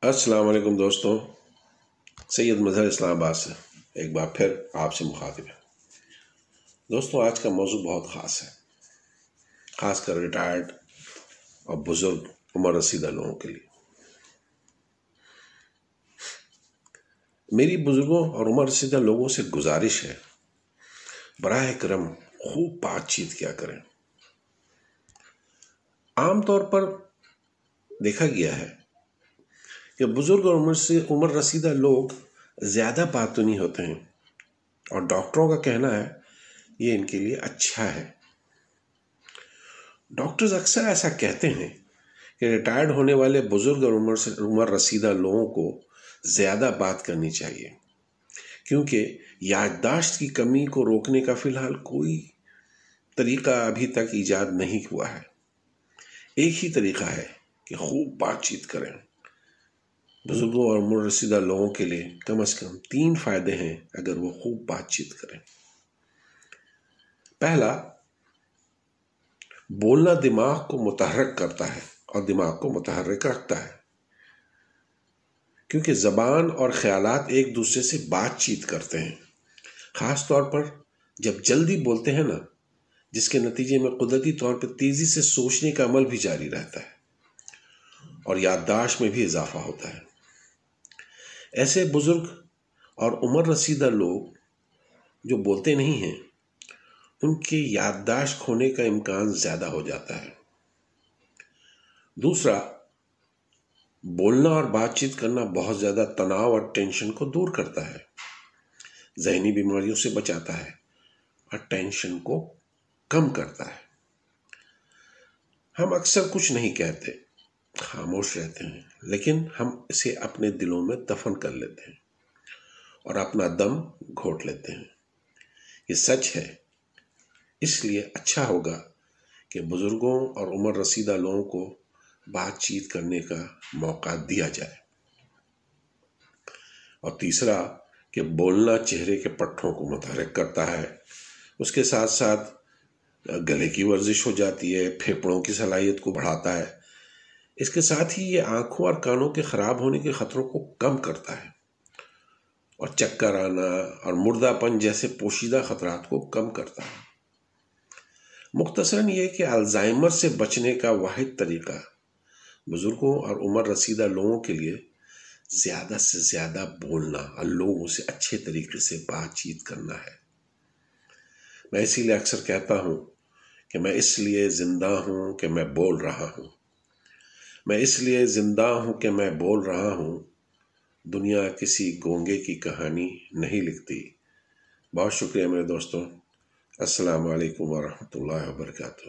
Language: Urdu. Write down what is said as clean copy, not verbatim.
السلام علیکم دوستوں، سید مظہر اسلام آباد سے ایک بار پھر آپ سے مخاطب ہے۔ دوستوں، آج کا موضوع بہت خاص ہے، خاص کر ریٹائرڈ اور بزرگ عمر رسیدہ لوگوں کے لیے۔ میری بزرگوں اور عمر رسیدہ لوگوں سے گزارش ہے، براہ کرم خوب بات چیت کیا کریں۔ عام طور پر دیکھا گیا ہے کہ بزرگ اور عمر رسیدہ لوگ زیادہ باتونی ہوتے ہیں، اور ڈاکٹروں کا کہنا ہے یہ ان کے لیے اچھا ہے۔ ڈاکٹرز اکثر ایسا کہتے ہیں کہ ریٹائرڈ ہونے والے بزرگ اور عمر رسیدہ لوگوں کو زیادہ بات کرنی چاہیے، کیونکہ یادداشت کی کمی کو روکنے کا فی الحال کوئی طریقہ ابھی تک ایجاد نہیں ہوا ہے۔ ایک ہی طریقہ ہے کہ خوب بات چیت کریں۔ بزرگوں اور عمر رسیدہ لوگوں کے لیے کم از کم 3 فائدے ہیں اگر وہ خوب بات چیت کریں۔ پہلا، بولنا دماغ کو متحرک کرتا ہے اور دماغ کو متحرک رکھتا ہے، کیونکہ زبان اور خیالات ایک دوسرے سے بات چیت کرتے ہیں، خاص طور پر جب جلدی بولتے ہیں نا، جس کے نتیجے میں قدرتی طور پر تیزی سے سوچنے کا عمل بھی جاری رہتا ہے اور یادداشت میں بھی اضافہ ہوتا ہے۔ ایسے بزرگ اور عمر رسیدہ لوگ جو بولتے نہیں ہیں، ان کی یادداشت کھونے کا امکان زیادہ ہو جاتا ہے۔ دوسرا، بولنا اور بات چیت کرنا بہت زیادہ تناؤ اور ٹینشن کو دور کرتا ہے، ذہنی بیماریوں سے بچاتا ہے اور ٹینشن کو کم کرتا ہے۔ ہم اکثر کچھ نہیں کہتے، خاموش رہتے ہیں، لیکن ہم اسے اپنے دلوں میں دفن کر لیتے ہیں اور اپنا دم گھونٹ لیتے ہیں۔ یہ سچ ہے، اس لیے اچھا ہوگا کہ بزرگوں اور عمر رسیدہ لوگوں کو بات چیت کرنے کا موقع دیا جائے۔ اور تیسرا کہ بولنا چہرے کے پٹھوں کو متحرک کرتا ہے، اس کے ساتھ ساتھ گلے کی ورزش ہو جاتی ہے، پھیپھڑوں کی صلاحیت کو بڑھاتا ہے، اس کے ساتھ ہی یہ آنکھوں اور کانوں کے خراب ہونے کے خطروں کو کم کرتا ہے اور چکر آنا اور مردہ پن جیسے پوشیدہ خطرات کو کم کرتا ہے۔ مختصراً یہ کہ الزائمر سے بچنے کا واحد طریقہ بزرگوں اور عمر رسیدہ لوگوں کے لیے زیادہ سے زیادہ بولنا اور لوگوں سے اچھے طریقے سے بات چیت کرنا ہے۔ میں اسی لیے اکثر کہتا ہوں کہ میں اس لیے زندہ ہوں کہ میں بول رہا ہوں، میں اس لیے زندہ ہوں کہ میں بول رہا ہوں۔ دنیا کسی گونگے کی کہانی نہیں لکھتی۔ بہت شکریہ میرے دوستوں، السلام علیکم ورحمۃ اللہ وبرکاتہ۔